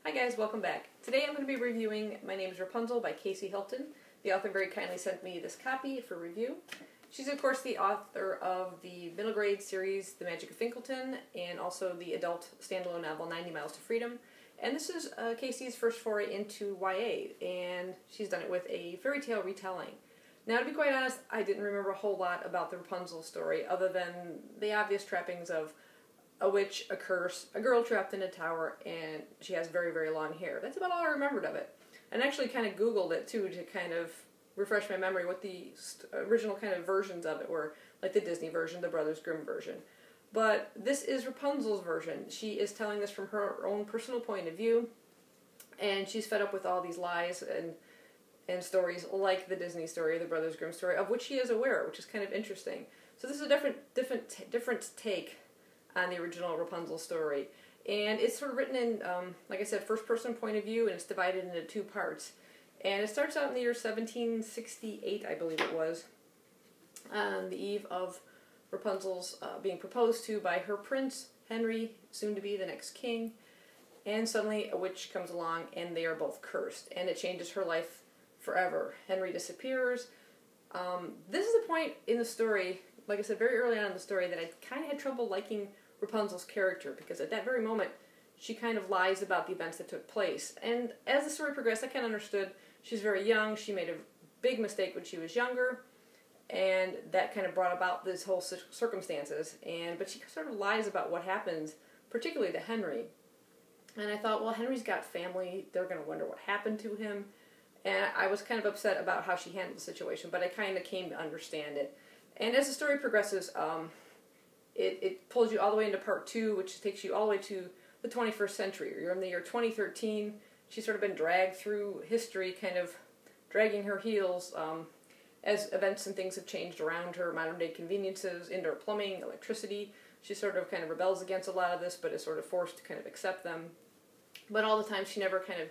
Hi guys, welcome back. Today I'm going to be reviewing My Name is Rapunzel by Hilton. The author very kindly sent me this copy for review. She's of course the author of the middle grade series The Magic of Finkleton and also the adult standalone novel 90 Miles to Freedom. And this is Casey's first foray into YA, and she's done it with a fairy tale retelling. Now, to be quite honest, I didn't remember a whole lot about the Rapunzel story other than the obvious trappings of a witch, a curse, a girl trapped in a tower, and she has very, very long hair. That's about all I remembered of it. And I actually kind of Googled it, too, to kind of refresh my memory what the original kind of versions of it were, like the Disney version, the Brothers Grimm version. But this is Rapunzel's version. She is telling this from her own personal point of view, and she's fed up with all these lies and stories like the Disney story, the Brothers Grimm story, of which she is aware, which is kind of interesting. So this is a different take on the original Rapunzel story. And it's sort of written in, like I said, first-person point of view, and it's divided into two parts. And it starts out in the year 1768, I believe it was, on the eve of Rapunzel's being proposed to by her prince, Henry, soon to be the next king. And suddenly a witch comes along, and they are both cursed. And it changes her life forever. Henry disappears. This is the point in the story, like I said, very early on in the story, that I kind of had trouble liking Rapunzel's character, because at that very moment, she kind of lies about the events that took place. And as the story progressed, I kind of understood she's very young, she made a big mistake when she was younger, and that kind of brought about this whole circumstances. But she sort of lies about what happens, particularly to Henry. And I thought, well, Henry's got family, they're going to wonder what happened to him. And I was kind of upset about how she handled the situation, but I kind of came to understand it. And as the story progresses, it pulls you all the way into part 2, which takes you all the way to the 21st century. You're in the year 2013. She's sort of been dragged through history, kind of dragging her heels as events and things have changed around her, modern-day conveniences, indoor plumbing, electricity. She sort of kind of rebels against a lot of this, but is sort of forced to kind of accept them. But all the time, she never kind of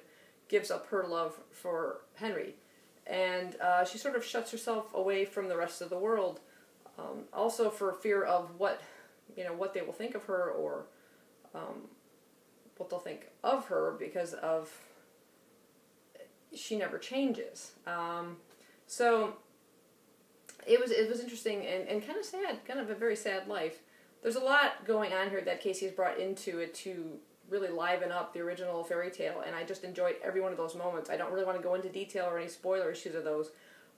gives up her love for Henry. And she sort of shuts herself away from the rest of the world, also for fear of what they will think of her, or what they'll think of her, because of she never changes. So it was interesting and kind of sad, kind of a very sad life. There's a lot going on here that Casey has brought into it to really liven up the original fairy tale, and I just enjoyed every one of those moments. I don't really want to go into detail or any spoiler issues of those,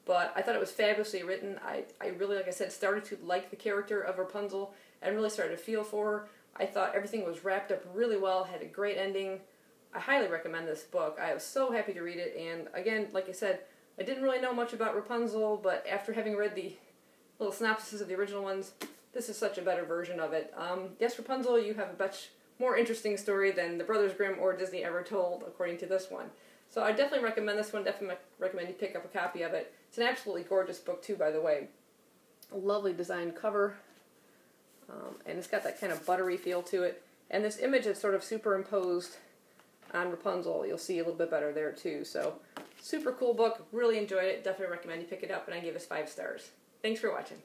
but I thought it was fabulously written. I really, like I said, started to like the character of Rapunzel and really started to feel for her. I thought everything was wrapped up really well, had a great ending. I highly recommend this book. I was so happy to read it, and again, like I said, I didn't really know much about Rapunzel, but after having read the little synopsises of the original ones, this is such a better version of it. Yes, Rapunzel, you have a much more interesting story than the Brothers Grimm or Disney ever told, according to this one. So I definitely recommend this one, definitely recommend you pick up a copy of it. It's an absolutely gorgeous book too, by the way. A lovely designed cover, and it's got that kind of buttery feel to it. And this image is sort of superimposed on Rapunzel. You'll see a little bit better there too. So, super cool book, really enjoyed it, definitely recommend you pick it up, and I give this 5 stars. Thanks for watching.